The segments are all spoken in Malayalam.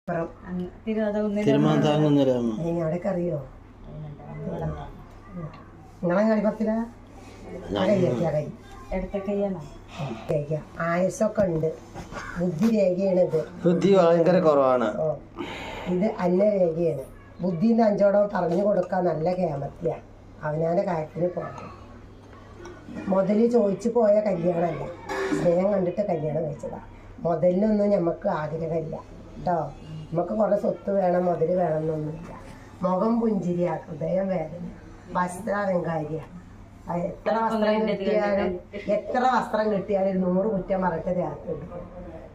അവിടേക്ക് അറിയോ നിങ്ങളെ കളിപ്പത്തില ആയസൊക്കെ ഉണ്ട്. ബുദ്ധി രേഖയാണിത്. ബുദ്ധി ഭയങ്കര കുറവാണ്. ഇത് അന്ന രേഖയാണ്. ബുദ്ധിന്ന് അഞ്ചോടം പറഞ്ഞു കൊടുക്കാൻ നല്ല കേമത്തിയാ. അവനാന്റെ കാര്യത്തിന് പോകണം. മുതല് ചോദിച്ചു പോയ കല്യാണമല്ല, സ്നേഹം കണ്ടിട്ട് കല്യാണം കഴിച്ചതാ. മുതലിനൊന്നും ഞമ്മക്ക് ആഗ്രഹമില്ല കേട്ടോ. നമുക്ക് കുറേ സ്വത്ത് വേണം, മുതല് വേണം എന്നൊന്നുമില്ല. മുഖം പുഞ്ചിരിയാ, ഹൃദയം വേദന, വസ്ത്രാലങ്കാരിയ. എത്ര വസ്ത്രം കിട്ടിയാലും 100 കുറ്റം പറഞ്ഞിട്ട് രാത്രി എടുക്കും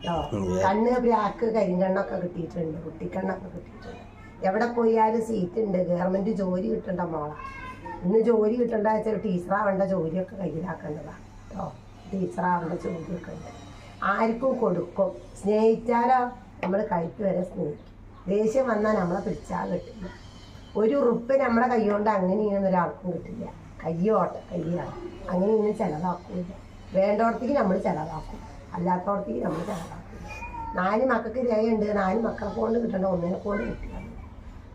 കേട്ടോ. കണ്ണ് ബ്രാക്ക് കരിങ്കണ്ണൊക്കെ കിട്ടിയിട്ടുണ്ട്, കുട്ടിക്കണ്ണൊക്കെ കിട്ടിയിട്ടുണ്ട്. എവിടെ പോയാലും സീറ്റ് ഉണ്ട്. ഗവൺമെന്റ് ജോലി കിട്ടേണ്ട മോളാ. ഇന്ന് ജോലി കിട്ടേണ്ട വെച്ചാൽ ടീച്ചറാവേണ്ട ജോലിയൊക്കെ കയ്യിലാക്കേണ്ടതാണ് കേട്ടോ. ടീച്ചറാവേണ്ട ജോലിയൊക്കെ ഉണ്ട്. ആർക്കും കൊടുക്കും. സ്നേഹിച്ചാലോ നമ്മൾ കഴുത്ത് വരെ സ്നേഹിക്കും. ദേഷ്യം വന്നാൽ നമ്മളെ പിടിച്ചാൽ കിട്ടില്ല. ഒരു ഉറുപ്പ് നമ്മുടെ കൈ കൊണ്ട് അങ്ങനെ ഇങ്ങനെ ഒരാൾക്കും കിട്ടില്ല. കയ്യാണ് അങ്ങനെ ഇങ്ങനെ ചിലവാക്കില്ല. വേണ്ടോടത്തേക്ക് നമ്മൾ ചിലവാക്കും, അല്ലാത്തടത്തേക്ക് നമ്മൾ ചിലവാക്കില്ല. 4 മക്കൾക്ക് രേഖയുണ്ട്. 4 മക്കളെ കൊണ്ട് കിട്ടേണ്ട 1 കൊണ്ട് കിട്ടിയാൽ മതി.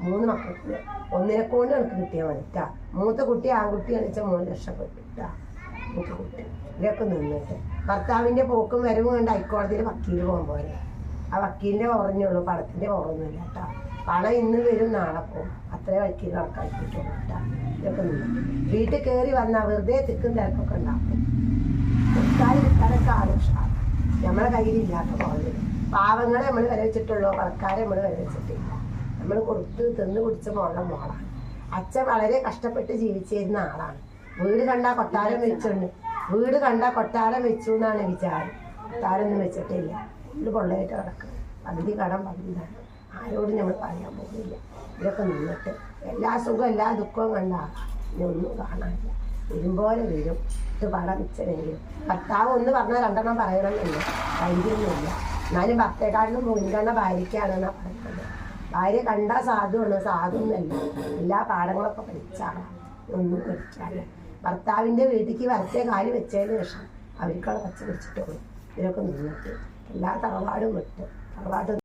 3 മക്കൾക്ക് 1 കൊണ്ട് എനിക്ക് കിട്ടിയാൽ മതി കേട്ടാ. മൂത്ത കുട്ടി ആൺകുട്ടി കളിച്ചാൽ 3 രക്ഷപ്പെട്ടു കേട്ടാ. മൂത്ത കുട്ടി ഇതൊക്കെ നിന്നിട്ട് ഭർത്താവിൻ്റെ പോക്കും വരവും കണ്ട് ഹൈക്കോടതിയിൽ വക്കീൽ പോകുമ്പോൾ ആ വക്കീലിൻ്റെ കുറഞ്ഞുള്ളൂ, പണത്തിൻ്റെ കുറവൊന്നുമില്ല കേട്ടോ. പണം ഇന്ന് വരും, നാളെ പോകും. അത്രേ വക്കീൽ കണക്കാക്കിയിട്ടുള്ളൂ കേട്ടോ. ഇതൊക്കെ നിന്ന് വീട്ടിൽ കയറി വന്നാൽ വെറുതെ തിക്കും തിരക്കൊക്കെ ഉണ്ടാക്കും. എടുക്കാനൊക്കെ ആഘോഷമാണ്. നമ്മളെ കയ്യിലില്ലാത്ത കുറഞ്ഞത്. പാവങ്ങളെ നമ്മൾ വില വെച്ചിട്ടുള്ളൂ, പണക്കാരെ നമ്മൾ വില വെച്ചിട്ടില്ല. നമ്മൾ കൊടുത്ത് തിന്ന് കുടിച്ച മോളാണ്. അച്ഛൻ വളരെ കഷ്ടപ്പെട്ട് ജീവിച്ചിരുന്ന ആളാണ്. വീട് കണ്ടാൽ കൊട്ടാരം വെച്ചുണ്ട്. വീട് കണ്ടാൽ കൊട്ടാരം വെച്ചു എന്നാണ് വിചാരം. കൊട്ടാരൊന്നും വെച്ചിട്ടില്ല. ഇത് കൊള്ളയായിട്ട് കിടക്കുന്നത്. പകുതി കടം പകുതിയാണ്. ആരോടും നമ്മൾ പറയാൻ പോകുന്നില്ല. ഇതൊക്കെ നിന്നിട്ട് എല്ലാ സുഖവും എല്ലാ ദുഃഖവും കണ്ട ഇനി ഒന്നും കാണാനില്ല. വരുമ്പോലെ വരും. ഇത് പടം വെച്ചതെങ്കിലും ഭർത്താവ് ഒന്ന് പറഞ്ഞാൽ 2 പറയണമെന്നില്ല, ധൈര്യമൊന്നുമില്ല. എന്നാലും ഭർത്തേക്കാട്ടിലും മുൻഗണന ഭാര്യയ്ക്കാണെന്നാണ് പറയുന്നത്. ഭാര്യ കണ്ടാൽ സാധുവാണ്, സാധുവൊന്നുമല്ല. എല്ലാ പാഠങ്ങളൊക്കെ പഠിച്ചാണ്, ഒന്നും പഠിക്കാതെ ഭർത്താവിൻ്റെ വീട്ടിലേക്ക് വരത്തെ കാല് വെച്ചതിന് ശേഷം അവർക്കുള്ള പച്ച പിടിച്ചിട്ടുള്ളൂ. ഇതിനൊക്കെ നിന്നിട്ട് എല്ലാ തറവാടും വിട്ട് തറവാട്